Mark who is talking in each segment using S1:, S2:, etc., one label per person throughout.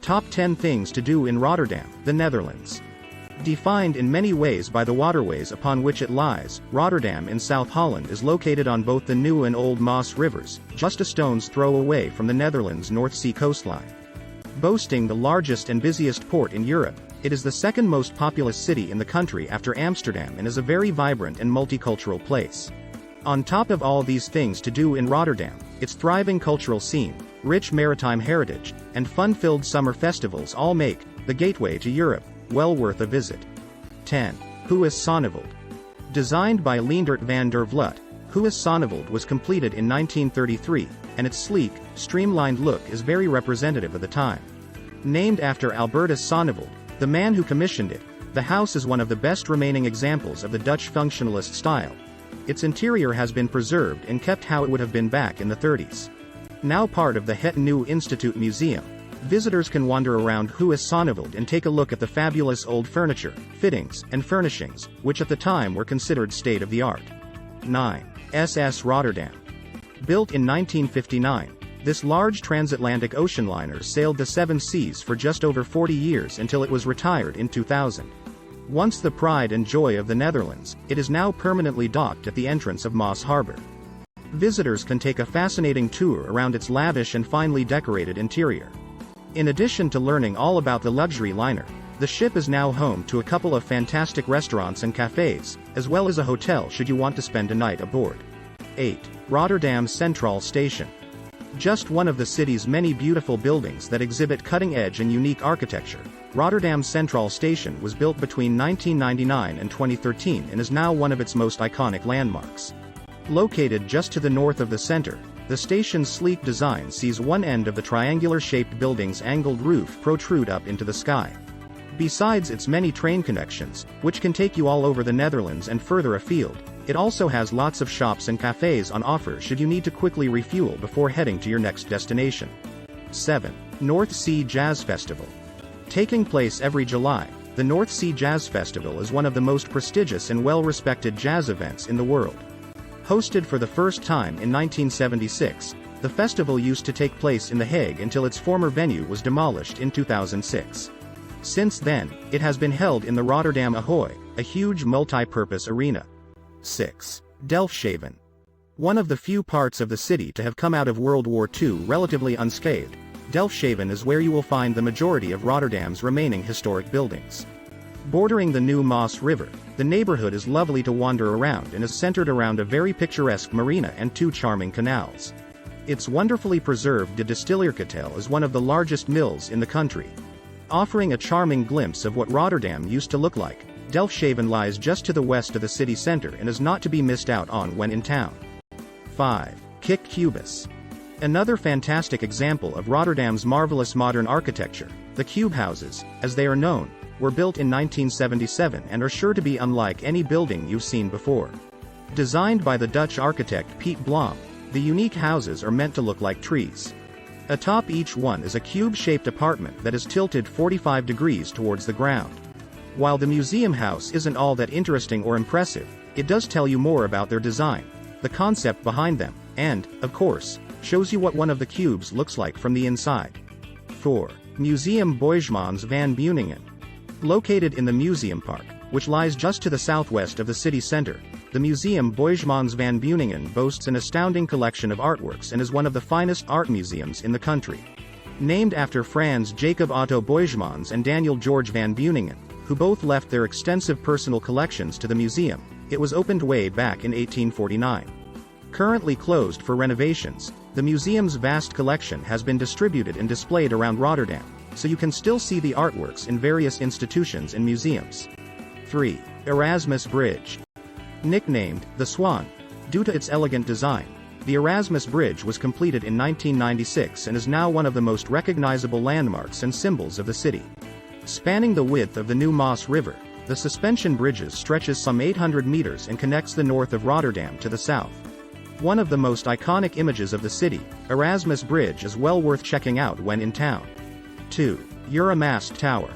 S1: Top 10 things to do in Rotterdam, the Netherlands. Defined in many ways by the waterways upon which it lies, Rotterdam in South Holland is located on both the New and Old Maas rivers, just a stone's throw away from the Netherlands' North Sea coastline. Boasting the largest and busiest port in Europe, it is the second most populous city in the country after Amsterdam and is a very vibrant and multicultural place. On top of all these things to do in Rotterdam, its thriving cultural scene, rich maritime heritage, and fun-filled summer festivals all make the gateway to Europe well worth a visit. 10. Huis Sonneveld. Designed by Leendert van der Vlut, Huis Sonneveld was completed in 1933, and its sleek, streamlined look is very representative of the time. Named after Albertus Sonneveld, the man who commissioned it, the house is one of the best remaining examples of the Dutch functionalist style. Its interior has been preserved and kept how it would have been back in the 30s. Now part of the Het Nieuw Institute Museum, visitors can wander around Huis Sonneveld and take a look at the fabulous old furniture, fittings, and furnishings, which at the time were considered state-of-the-art. 9. SS Rotterdam. Built in 1959, this large transatlantic ocean liner sailed the seven seas for just over 40 years until it was retired in 2000. Once the pride and joy of the Netherlands, it is now permanently docked at the entrance of Maas Harbor. Visitors can take a fascinating tour around its lavish and finely decorated interior. In addition to learning all about the luxury liner, the ship is now home to a couple of fantastic restaurants and cafes, as well as a hotel should you want to spend a night aboard. 8. Rotterdam Centraal Station. Just one of the city's many beautiful buildings that exhibit cutting-edge and unique architecture, Rotterdam Centraal Station was built between 1999 and 2013 and is now one of its most iconic landmarks. Located just to the north of the center, the station's sleek design sees one end of the triangular-shaped building's angled roof protrude up into the sky. Besides its many train connections, which can take you all over the Netherlands and further afield, it also has lots of shops and cafes on offer should you need to quickly refuel before heading to your next destination. 7. North Sea Jazz Festival. Taking place every July, the North Sea Jazz Festival is one of the most prestigious and well-respected jazz events in the world. Hosted for the first time in 1976, the festival used to take place in The Hague until its former venue was demolished in 2006. Since then, it has been held in the Rotterdam Ahoy, a huge multi-purpose arena. 6. Delfshaven. One of the few parts of the city to have come out of World War II relatively unscathed, Delfshaven is where you will find the majority of Rotterdam's remaining historic buildings. Bordering the New Maas River, the neighborhood is lovely to wander around and is centered around a very picturesque marina and two charming canals. Its wonderfully preserved De Distillerketel is one of the largest mills in the country. Offering a charming glimpse of what Rotterdam used to look like, Delfshaven lies just to the west of the city center and is not to be missed out on when in town. 5. Kik Kubus. Another fantastic example of Rotterdam's marvelous modern architecture, the cube houses, as they are known, were built in 1977 and are sure to be unlike any building you've seen before. Designed by the Dutch architect Piet Blom, the unique houses are meant to look like trees. Atop each one is a cube-shaped apartment that is tilted 45 degrees towards the ground. While the museum house isn't all that interesting or impressive, it does tell you more about their design, the concept behind them, and, of course, shows you what one of the cubes looks like from the inside. 4. Museum Boijmans van Beuningen. Located in the Museum Park, which lies just to the southwest of the city center, the Museum Boijmans van Beuningen boasts an astounding collection of artworks and is one of the finest art museums in the country. Named after Frans Jacob Otto Boijmans and Daniel George van Beuningen, who both left their extensive personal collections to the museum, it was opened way back in 1849. Currently closed for renovations, the museum's vast collection has been distributed and displayed around Rotterdam, so you can still see the artworks in various institutions and museums. 3. Erasmus Bridge. Nicknamed the Swan, due to its elegant design, the Erasmus Bridge was completed in 1996 and is now one of the most recognizable landmarks and symbols of the city. Spanning the width of the New Maas River, the suspension bridges stretches some 800 meters and connects the north of Rotterdam to the south. One of the most iconic images of the city, Erasmus Bridge is well worth checking out when in town. 2. Euromast Tower.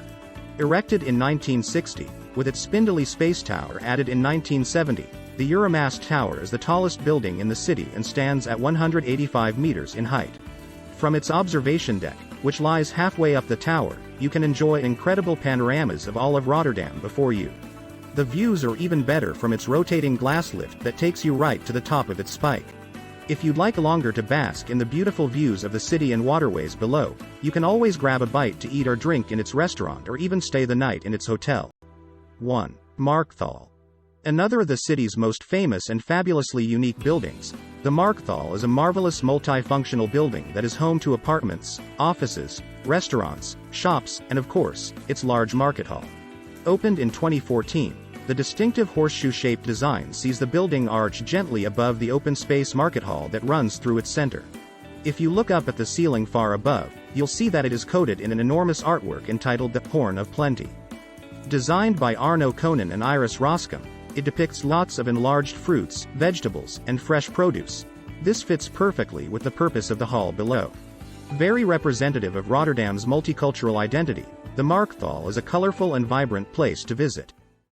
S1: Erected in 1960, with its spindly space tower added in 1970, the Euromast Tower is the tallest building in the city and stands at 185 meters in height. From its observation deck, which lies halfway up the tower, you can enjoy incredible panoramas of all of Rotterdam before you. The views are even better from its rotating glass lift that takes you right to the top of its spike. If you'd like longer to bask in the beautiful views of the city and waterways below, you can always grab a bite to eat or drink in its restaurant or even stay the night in its hotel. 1. Markt Veld. Another of the city's most famous and fabulously unique buildings, the Markt Veld is a marvelous multifunctional building that is home to apartments, offices, restaurants, shops, and of course, its large market hall. Opened in 2014, the distinctive horseshoe-shaped design sees the building arch gently above the open-space market hall that runs through its center. If you look up at the ceiling far above, you'll see that it is coated in an enormous artwork entitled the Horn of Plenty. Designed by Arno Konen and Iris Roskam, it depicts lots of enlarged fruits, vegetables, and fresh produce. This fits perfectly with the purpose of the hall below. Very representative of Rotterdam's multicultural identity, the Markt Veld is a colorful and vibrant place to visit.